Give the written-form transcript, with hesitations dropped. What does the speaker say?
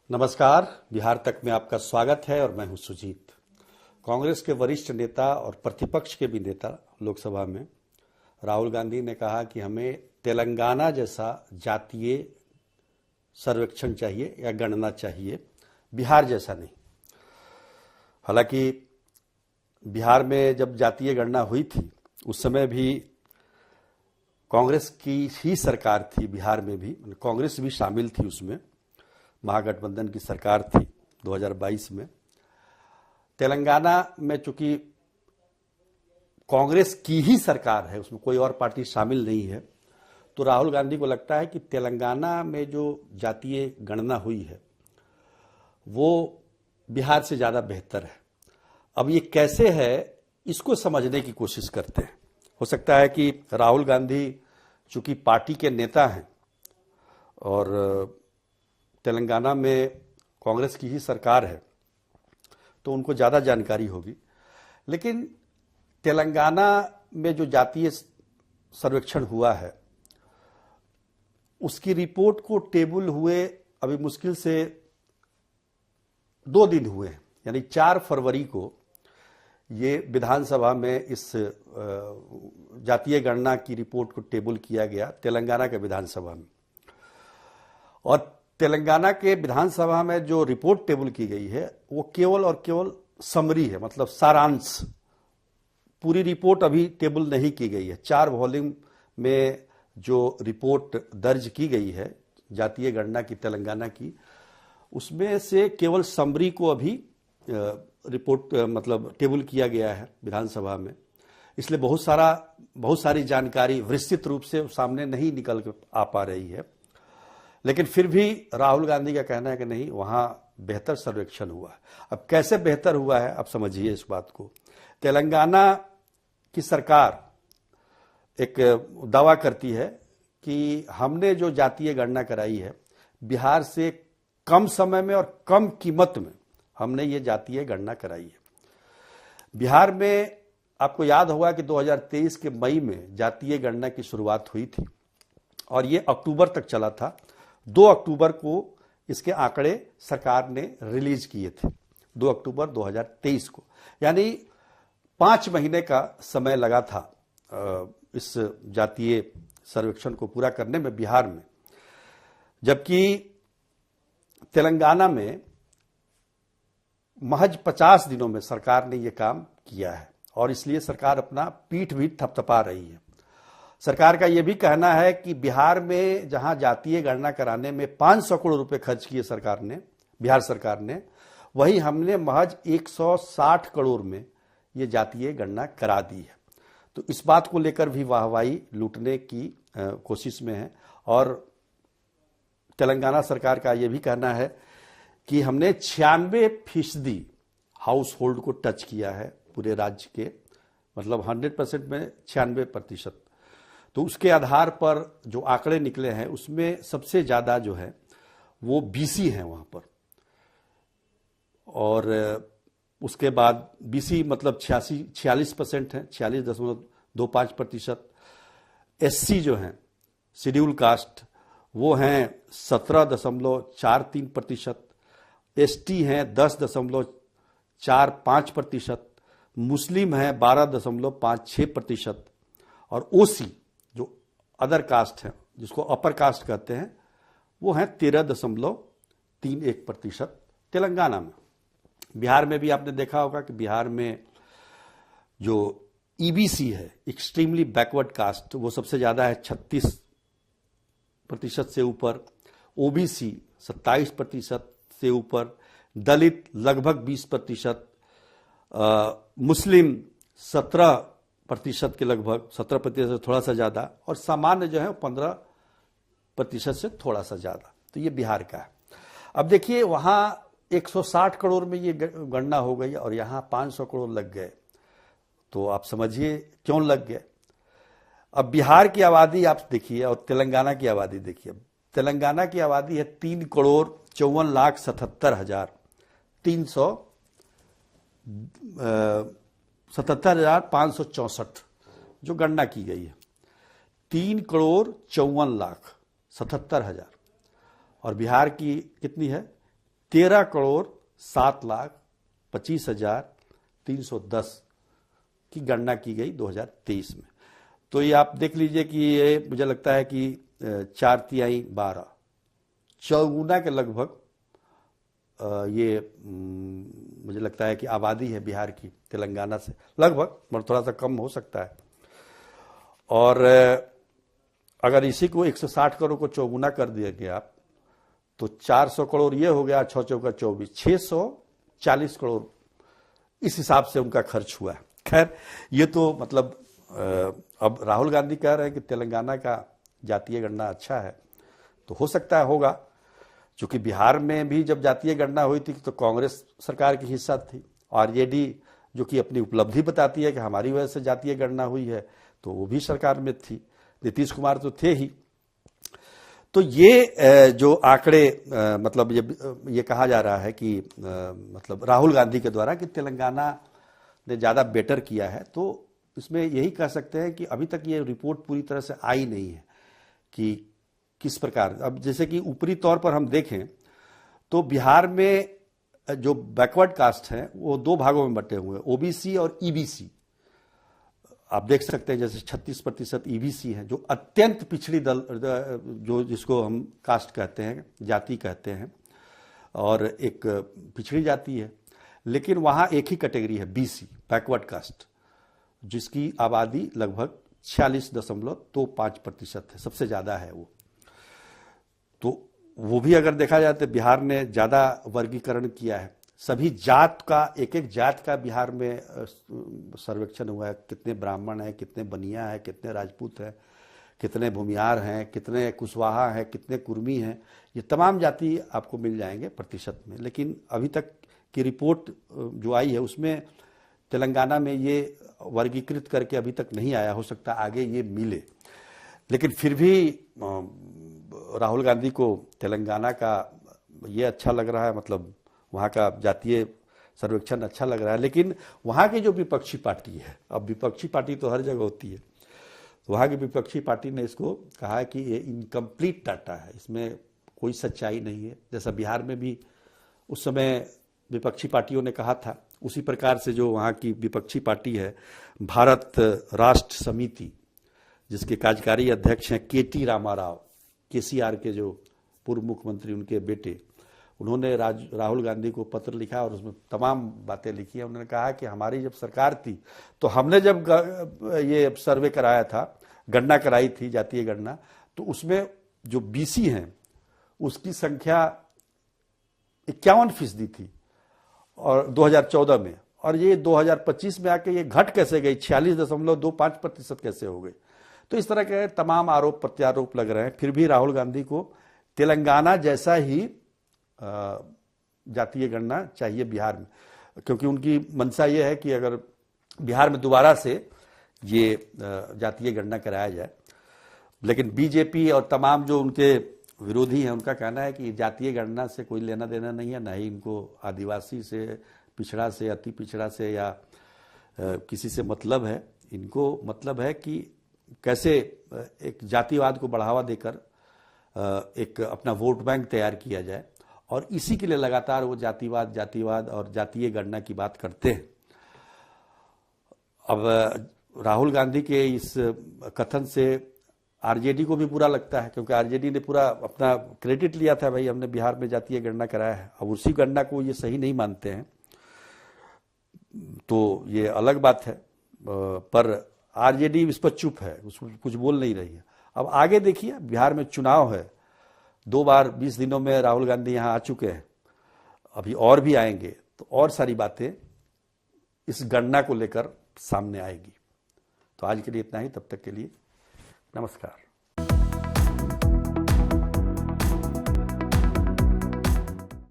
नमस्कार। बिहार तक में आपका स्वागत है और मैं हूं सुजीत। कांग्रेस के वरिष्ठ नेता और प्रतिपक्ष के भी नेता लोकसभा में राहुल गांधी ने कहा कि हमें तेलंगाना जैसा जातीय सर्वेक्षण चाहिए या गणना चाहिए, बिहार जैसा नहीं। हालांकि बिहार में जब जातीय गणना हुई थी उस समय भी कांग्रेस की ही सरकार थी, बिहार में भी कांग्रेस भी शामिल थी, उसमें महागठबंधन की सरकार थी 2022 में। तेलंगाना में चूंकि कांग्रेस की ही सरकार है, उसमें कोई और पार्टी शामिल नहीं है, तो राहुल गांधी को लगता है कि तेलंगाना में जो जातीय गणना हुई है वो बिहार से ज़्यादा बेहतर है। अब ये कैसे है, इसको समझने की कोशिश करते हैं। हो सकता है कि राहुल गांधी चूंकि पार्टी के नेता हैं और तेलंगाना में कांग्रेस की ही सरकार है तो उनको ज़्यादा जानकारी होगी, लेकिन तेलंगाना में जो जातीय सर्वेक्षण हुआ है उसकी रिपोर्ट को टेबल हुए अभी मुश्किल से 2 दिन हुए हैं, यानी 4 फरवरी को ये विधानसभा में इस जातीय गणना की रिपोर्ट को टेबल किया गया तेलंगाना के विधानसभा में। और तेलंगाना के विधानसभा में जो रिपोर्ट टेबल की गई है वो केवल और केवल समरी है, मतलब सारांश। पूरी रिपोर्ट अभी टेबल नहीं की गई है। 4 वॉल्यूम में जो रिपोर्ट दर्ज की गई है जातीय गणना की तेलंगाना की, उसमें से केवल समरी को अभी रिपोर्ट मतलब टेबल किया गया है विधानसभा में। इसलिए बहुत सारी जानकारी विस्तृत रूप से सामने नहीं निकल आ पा रही है, लेकिन फिर भी राहुल गांधी का कहना है कि नहीं, वहां बेहतर सर्वेक्षण हुआ है। अब कैसे बेहतर हुआ है, अब समझिए इस बात को। तेलंगाना की सरकार एक दावा करती है कि हमने जो जातीय गणना कराई है बिहार से कम समय में और कम कीमत में हमने ये जातीय गणना कराई है। बिहार में आपको याद होगा कि 2023 के मई में जातीय गणना की शुरुआत हुई थी और ये अक्टूबर तक चला था। 2 अक्टूबर को इसके आंकड़े सरकार ने रिलीज किए थे, 2 अक्टूबर 2023 को, यानी 5 महीने का समय लगा था इस जातीय सर्वेक्षण को पूरा करने में बिहार में। जबकि तेलंगाना में महज 50 दिनों में सरकार ने यह काम किया है और इसलिए सरकार अपना पीठ भी थपथपा रही है। सरकार का यह भी कहना है कि बिहार में जहां जातीय गणना कराने में 500 करोड़ रुपए खर्च किए बिहार सरकार ने, वही हमने महज 160 करोड़ में ये जातीय गणना करा दी है। तो इस बात को लेकर भी वाहवाही लूटने की कोशिश में है। और तेलंगाना सरकार का यह भी कहना है कि हमने 96% हाउस होल्ड को टच किया है पूरे राज्य के, मतलब 100% में 96%। तो उसके आधार पर जो आंकड़े निकले हैं उसमें सबसे ज्यादा जो है वो बीसी हैं वहां पर, और उसके बाद बीसी मतलब 46% है, 46.25%। एससी जो हैं शेड्यूल कास्ट वो हैं 17.43%, एसटी हैं 10.45%, मुस्लिम हैं 12.56% और ओसी जो अदर कास्ट है, जिसको अपर कास्ट कहते हैं, वो हैं 13.31% तेलंगाना में। बिहार में भी आपने देखा होगा कि बिहार में जो ईबीसी है, एक्सट्रीमली बैकवर्ड कास्ट, वो सबसे ज्यादा है 36% से ऊपर, ओबीसी 27% से ऊपर, दलित लगभग 20%, मुस्लिम 17% के लगभग, 17% से थोड़ा सा ज्यादा, और सामान्य जो है 15% से थोड़ा सा ज्यादा। तो ये बिहार का है। अब देखिए वहां 160 करोड़ में ये गणना हो गई और यहां 500 करोड़ लग गए, तो आप समझिए क्यों लग गए। अब बिहार की आबादी आप देखिए और तेलंगाना की आबादी देखिए। तेलंगाना की आबादी है 3,54,564 जो गणना की गई है, 3,54,77,000। और बिहार की कितनी है? 13,07,25,310 की गणना की गई 2023 में। तो ये आप देख लीजिए कि ये मुझे लगता है कि 4/3 चौगुना के लगभग ये मुझे लगता है कि आबादी है बिहार की तेलंगाना से, लगभग थोड़ा सा कम हो सकता है। और अगर इसी को 160 करोड़ को चौगुना कर दिया गया तो 400 करोड़ ये हो गया, 6 चौका 24, 640 करोड़ इस हिसाब से उनका खर्च हुआ है। खैर ये तो मतलब अब राहुल गांधी कह रहे हैं कि तेलंगाना का जातीय गणना अच्छा है, तो हो सकता है होगा, क्योंकि बिहार में भी जब जातीय गणना हुई थी तो कांग्रेस सरकार की हिस्सा थी। आरजेडी जो कि अपनी उपलब्धि बताती है कि हमारी वजह से जातीय गणना हुई है, तो वो भी सरकार में थी, नीतीश कुमार तो थे ही। तो ये जो आंकड़े मतलब ये कहा जा रहा है कि मतलब राहुल गांधी के द्वारा कि तेलंगाना ने ज़्यादा बेटर किया है, तो इसमें यही कह सकते हैं कि अभी तक ये रिपोर्ट पूरी तरह से आई नहीं है कि किस प्रकार। अब जैसे कि ऊपरी तौर पर हम देखें तो बिहार में जो बैकवर्ड कास्ट हैं वो 2 भागों में बटे हुए हैं, ओबीसी और ईबीसी। आप देख सकते हैं जैसे 36% ईबीसी है, जो अत्यंत पिछड़ी दल, जो जिसको हम कास्ट कहते हैं, जाति कहते हैं, और एक पिछड़ी जाति है। लेकिन वहां एक ही कैटेगरी है, बीसी, बैकवर्ड कास्ट, जिसकी आबादी लगभग 46.25% है, सबसे ज्यादा है वो। तो वो भी अगर देखा जाए तो बिहार ने ज्यादा वर्गीकरण किया है, सभी जात का, एक एक जात का बिहार में सर्वेक्षण हुआ है, कितने ब्राह्मण हैं, कितने बनिया हैं, कितने राजपूत हैं, कितने भूमिहार हैं, कितने कुशवाहा हैं, कितने कुर्मी हैं, ये तमाम जाति आपको मिल जाएंगे प्रतिशत में। लेकिन अभी तक की रिपोर्ट जो आई है उसमें तेलंगाना में ये वर्गीकृत करके अभी तक नहीं आया, हो सकता आगे ये मिले। लेकिन फिर भी राहुल गांधी को तेलंगाना का ये अच्छा लग रहा है, मतलब वहाँ का जातीय सर्वेक्षण अच्छा लग रहा है। लेकिन वहाँ की जो विपक्षी पार्टी है, अब विपक्षी पार्टी तो हर जगह होती है, वहाँ की विपक्षी पार्टी ने इसको कहा है कि ये इनकम्प्लीट डाटा है, इसमें कोई सच्चाई नहीं है। जैसा बिहार में भी उस समय विपक्षी पार्टियों ने कहा था, उसी प्रकार से जो वहाँ की विपक्षी पार्टी है भारत राष्ट्र समिति, जिसके कार्यकारी अध्यक्ष हैं केटी रामाराव, केसीआर के जो पूर्व मुख्यमंत्री, उनके बेटे, उन्होंने राहुल गांधी को पत्र लिखा और उसमें तमाम बातें लिखी है। उन्होंने कहा कि हमारी जब सरकार थी तो हमने जब ये सर्वे कराया था, गणना कराई थी, जातीय गणना, तो उसमें जो बीसी हैं उसकी संख्या 51% थी और 2014 में, और ये 2025 में आके ये घट कैसे गई, 46.25% कैसे हो गई। तो इस तरह के तमाम आरोप प्रत्यारोप लग रहे हैं। फिर भी राहुल गांधी को तेलंगाना जैसा ही जातीय गणना चाहिए बिहार में, क्योंकि उनकी मंशा ये है कि अगर बिहार में दोबारा से ये जातीय गणना कराया जाए। लेकिन बीजेपी और तमाम जो उनके विरोधी हैं उनका कहना है कि जातीय गणना से कोई लेना देना नहीं है, ना ही इनको आदिवासी से, पिछड़ा से, अति पिछड़ा से या किसी से मतलब है। इनको मतलब है कि कैसे एक जातिवाद को बढ़ावा देकर एक अपना वोट बैंक तैयार किया जाए, और इसी के लिए लगातार वो जातिवाद और जातीय गणना की बात करते हैं। अब राहुल गांधी के इस कथन से आरजेडी को भी बुरा लगता है, क्योंकि आरजेडी ने पूरा अपना क्रेडिट लिया था, भाई हमने बिहार में जातीय गणना कराया है। अब उसी गणना को ये सही नहीं मानते हैं तो ये अलग बात है, पर आरजेडी इस पर चुप है, उसको कुछ बोल नहीं रही है। अब आगे देखिए, बिहार में चुनाव है, 2 बार 20 दिनों में राहुल गांधी यहाँ आ चुके हैं, अभी और भी आएंगे, तो और सारी बातें इस गणना को लेकर सामने आएगी। तो आज के लिए इतना ही, तब तक के लिए नमस्कार।